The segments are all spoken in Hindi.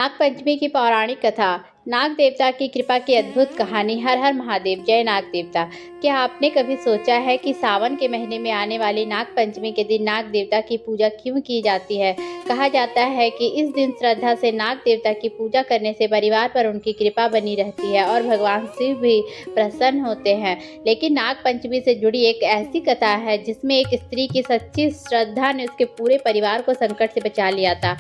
नाग पंचमी की पौराणिक कथा। नाग देवता की कृपा की अद्भुत कहानी। हर हर महादेव, जय नाग देवता। क्या आपने कभी सोचा है कि सावन के महीने में आने वाली नाग पंचमी के दिन नाग देवता की पूजा क्यों की जाती है? कहा जाता है कि इस दिन श्रद्धा से नाग देवता की पूजा करने से परिवार पर उनकी कृपा बनी रहती है और भगवान शिव भी प्रसन्न होते हैं। लेकिन नाग पंचमी से जुड़ी एक ऐसी कथा है जिसमें एक स्त्री की सच्ची श्रद्धा ने उसके पूरे परिवार को संकट से बचा लिया था।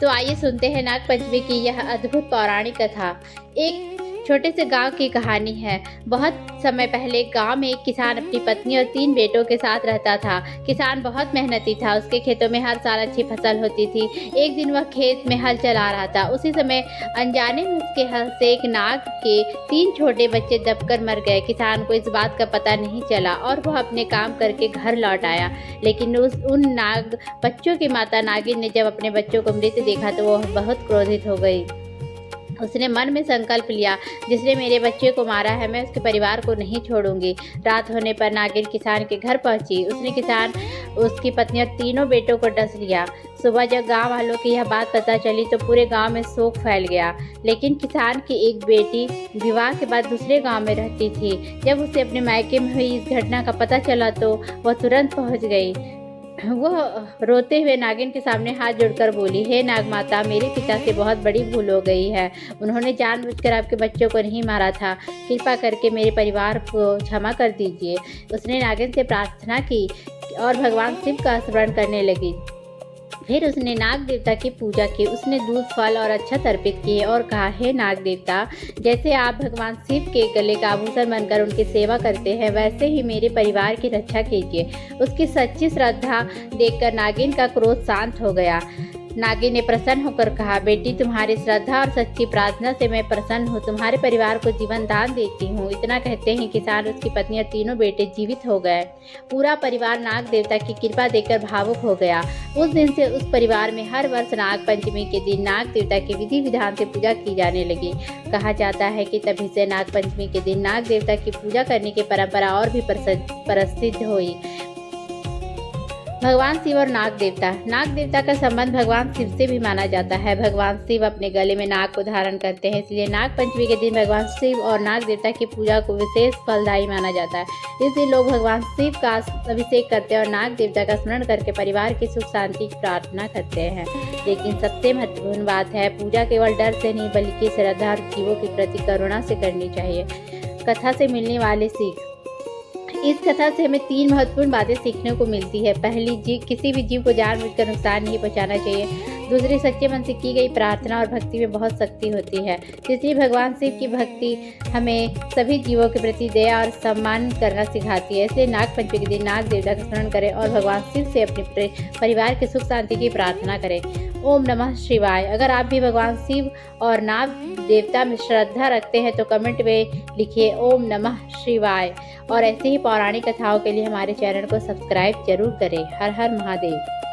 तो आइए सुनते हैं नाग पंचमी की यह अद्भुत पौराणिक कथा। एक छोटे से गांव की कहानी है। बहुत समय पहले गांव में एक किसान अपनी पत्नी और 3 बेटों के साथ रहता था। किसान बहुत मेहनती था। उसके खेतों में हर साल अच्छी फसल होती थी। एक दिन वह खेत में हल चला रहा था। उसी समय अनजाने में उसके हल से एक नाग के 3 छोटे बच्चे दबकर मर गए। किसान को इस बात का पता नहीं चला और वह अपने काम करके घर लौट आया। लेकिन उन नाग बच्चों की माता नागिन ने जब अपने बच्चों को मृत देखा तो वह बहुत क्रोधित हो गई। उसने मन में संकल्प लिया, जिसने मेरे बच्चे को मारा है मैं उसके परिवार को नहीं छोड़ूंगी। रात होने पर नागिन किसान के घर पहुंची। उसने किसान, उसकी पत्नी और तीनों बेटों को डस लिया। सुबह जब गांव वालों की यह बात पता चली तो पूरे गांव में शोक फैल गया। लेकिन किसान की एक बेटी विवाह के बाद दूसरे गांव में रहती थी। जब उसे अपने मायके में हुई इस घटना का पता चला तो वह तुरंत पहुंच गई। वह रोते हुए नागिन के सामने हाथ जोड़कर बोली, हे नाग माता, मेरे पिता से बहुत बड़ी भूल हो गई है। उन्होंने जानबूझकर आपके बच्चों को नहीं मारा था। कृपा करके मेरे परिवार को क्षमा कर दीजिए। उसने नागिन से प्रार्थना की और भगवान शिव का स्मरण करने लगी। फिर उसने नाग देवता की पूजा की। उसने दूध, फल और अक्षत अर्पित किए और कहा, हे नाग देवता, जैसे आप भगवान शिव के गले का आभूषण बनकर उनकी सेवा करते हैं, वैसे ही मेरे परिवार की रक्षा कीजिए। उसकी सच्ची श्रद्धा देखकर नागिन का क्रोध शांत हो गया। नागिन ने प्रसन्न होकर कहा, बेटी, तुम्हारी श्रद्धा और सच्ची प्रार्थना से मैं प्रसन्न हूँ। तुम्हारे परिवार को जीवन दान देती हूँ। इतना कहते ही किसान, उसकी पत्नी और तीनों बेटे जीवित हो गए। पूरा परिवार नाग देवता की कृपा देखकर भावुक हो गया। उस दिन से उस परिवार में हर वर्ष नाग पंचमी के दिन नाग देवता की विधि विधान से पूजा की जाने लगी। कहा जाता है कि तभी से नाग पंचमी के दिन नाग देवता की पूजा करने की परंपरा और भी प्रसिद्ध हुई। भगवान शिव और नाग देवता। नाग देवता का संबंध भगवान शिव से भी माना जाता है। भगवान शिव अपने गले में नाग को धारण करते हैं, इसलिए नाग पंचमी के दिन भगवान शिव और नाग देवता की पूजा को विशेष फलदायी माना जाता है। इस दिन लोग भगवान शिव का अभिषेक करते हैं और नाग देवता का स्मरण करके परिवार की सुख शांति की प्रार्थना करते हैं। लेकिन सबसे महत्वपूर्ण बात है, पूजा केवल डर से नहीं बल्कि श्रद्धा और जीवों के प्रति करुणा से करनी चाहिए। कथा से मिलने वाली सीख। इस कथा से हमें 3 महत्वपूर्ण बातें सीखने को मिलती है। पहली, किसी भी जीव को जानबूझकर नुकसान नहीं पहुंचाना चाहिए। दूसरी, सच्चे मन से की गई प्रार्थना और भक्ति में बहुत शक्ति होती है। तीसरी, भगवान शिव की भक्ति हमें सभी जीवों के प्रति दया और सम्मान करना सिखाती है। इसलिए नाग पंचमी के दिन नाग देवता का स्मरण करें और भगवान शिव से अपने परिवार की सुख शांति की प्रार्थना करें। ओम नमः शिवाय। अगर आप भी भगवान शिव और नाग देवता में श्रद्धा रखते हैं तो कमेंट में लिखिए ओम नमः शिवाय। और ऐसे ही पौराणिक कथाओं के लिए हमारे चैनल को सब्सक्राइब जरूर करें। हर हर महादेव।